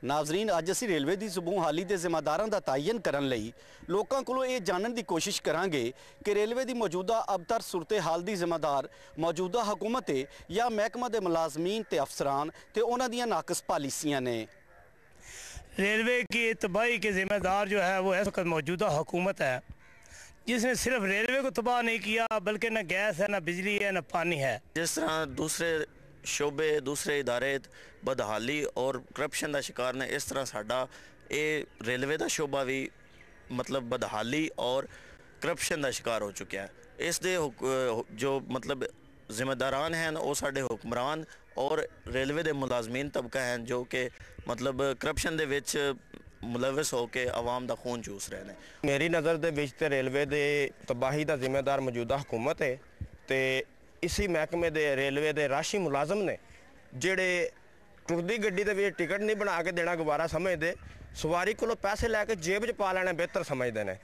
नाजरीन अज असी रेलवे की सूबों हाली के जिम्मेदारों का तयन करने लई लोगों को ये जानने की कोशिश करांगे कि रेलवे की मौजूदा अबतर सूरत हाल की जिम्मेदार मौजूदा हुकूमत है या महकमा के मुलाजमीन ते अफसरान ते उन्हां दियां नाकस पॉलिसियां ने। रेलवे की तबाही के ज़िम्मेदार जो है वो इस वक्त मौजूदा हुकूमत है, जिसने सिर्फ रेलवे को तबाह नहीं किया बल्कि न गैस है, न बिजली है, न पानी है। जिस तरह दूसरे शोबे दूसरे इदारे बदहाली और करप्शन का शिकार ने, इस तरह साडा ये रेलवे का शोबा भी मतलब बदहाली और करप्शन का शिकार हो चुका है। इस दे जो मतलब जिम्मेदारान हैं वो साडे हुक्मरान और रेलवे के मुलाजमीन तबका हैं जो कि मतलब करप्शन दे विच मुलविस होकर आवाम का खून चूस रहे हैं। मेरी नज़र के विच ते रेलवे के तबाही का जिम्मेदार मौजूदा हुकूमत है तो इसी महकमे के रेलवे के राशि मुलाजम ने जेड़े टुरदी गड्डी के टिकट नहीं बना के देना गवारा समझते, सवारी को पैसे लैके जेब च पा लेना बेहतर समझते हैं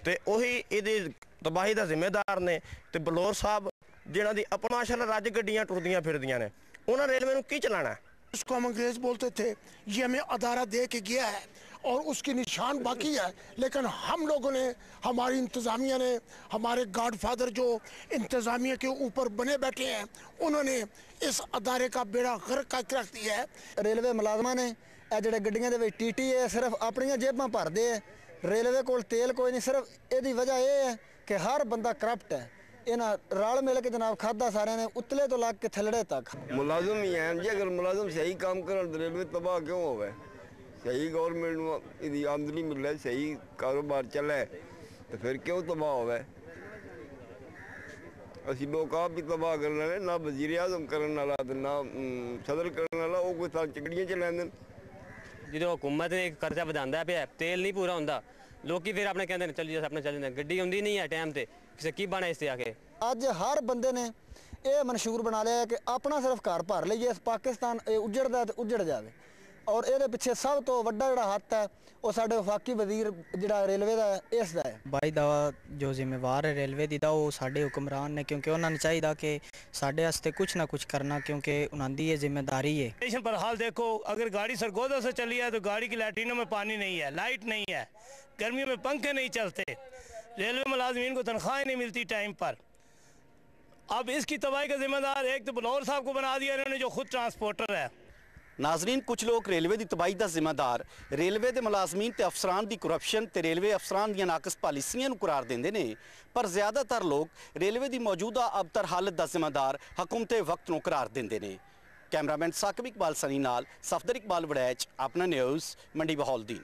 तो उही इहदी तबाही का जिम्मेदार ने। तो बलौर साहब जिन्हों की अपमाशल रज गड्डियां टुरदियां फिरदियां ने, उन्होंने रेलवे को की चलाना है? उसको हम अंग्रेज़ बोलते थे, ये हमें अदारा दे के गया है और उसकी निशान बाकी है, लेकिन हम लोगों ने, हमारी इंतज़ामिया ने, हमारे गॉडफादर जो इंतज़ामिया के ऊपर बने बैठे हैं, उन्होंने इस अदारे का बेड़ा गर्क करके रख दिया है। रेलवे मुलाजमान ने जोड़े गड्डियां दे विच टीटी है सिर्फ अपनी जेबां भरदे है, रेलवे कोल तेल कोई नहीं। सिर्फ यदी वजह यह है कि हर बंदा करप्ट है। इन्हें रल मिल के जनाब खादा सारे ने उतले तो लग के थलड़े तक। मुलाजम ही हैं जी, अगर मुलाजम सही काम करें तो रेलवे तबाह क्यों होवे? सही गवर्नमेंट इसकी आमदनी मिले, सही कारोबार चले तो फिर क्यों तबाह होवे? असी लोग आप भी तबाह करने वाले, ना वजीर आजम करने वाला ना सदर करने वाला, वो कोई साल चिकड़ियाँ चलाते। जो हुकूमत ने खर्चा बढ़ाता पे, तेल नहीं पूरा होंगे, लोग फिर अपने कहते हैं चल जैसे अपने चल जाते, गड्डी आती नहीं है टाइम से, किसी की बना इससे आके। अज हर बंदे ने यह मंशूर बना लिया है कि अपना सिर्फ घर भर लीए, पाकिस्तान उजड़दा तो उजड़ जाए। और ये पिछे सब तो वड्डा जिहड़ा हत्थ है वो साडे वफाकी वजीर जिहड़ा रेलवे का इसका है। बाई दा जो जिम्मेवार है रेलवे दी दा वो साडे हुक्मरान ने, क्योंकि उन्होंने चाहिए कि साडे वास्ते कुछ ना कुछ करना, क्योंकि उन्होंने ये जिम्मेदारी है। स्टेशन पर हाल देखो, अगर गाड़ी सरगोदा से चली है तो गाड़ी की लैट्रिनों में पानी नहीं है, लाइट नहीं है, गर्मियों में पंखे नहीं चलते, रेलवे मुलाजमीन को तनख्वाहें नहीं मिलती टाइम पर। अब इसकी तबाही का जिम्मेदार एक तो बलौर साहब को बना दिया इन्होंने जो खुद ट्रांसपोर्टर है। नाजरीन कुछ लोग रेलवे की तबाही का जिम्मेदार रेलवे के मुलाजमीन ते अफसरान की करप्शन ते रेलवे अफसरान दी नाकस पॉलिसियां नूं करार देंदे ने, पर ज़्यादातर लोग रेलवे की मौजूदा अबतर हालत का जिम्मेदार हुकूमत वक्त नूं करार देंदे ने। कैमरामैन साकिब इकबाल सनी नाल सफदर इकबाल वड़ैच, अपना न्यूज़ मंडी बहाउद्दीन।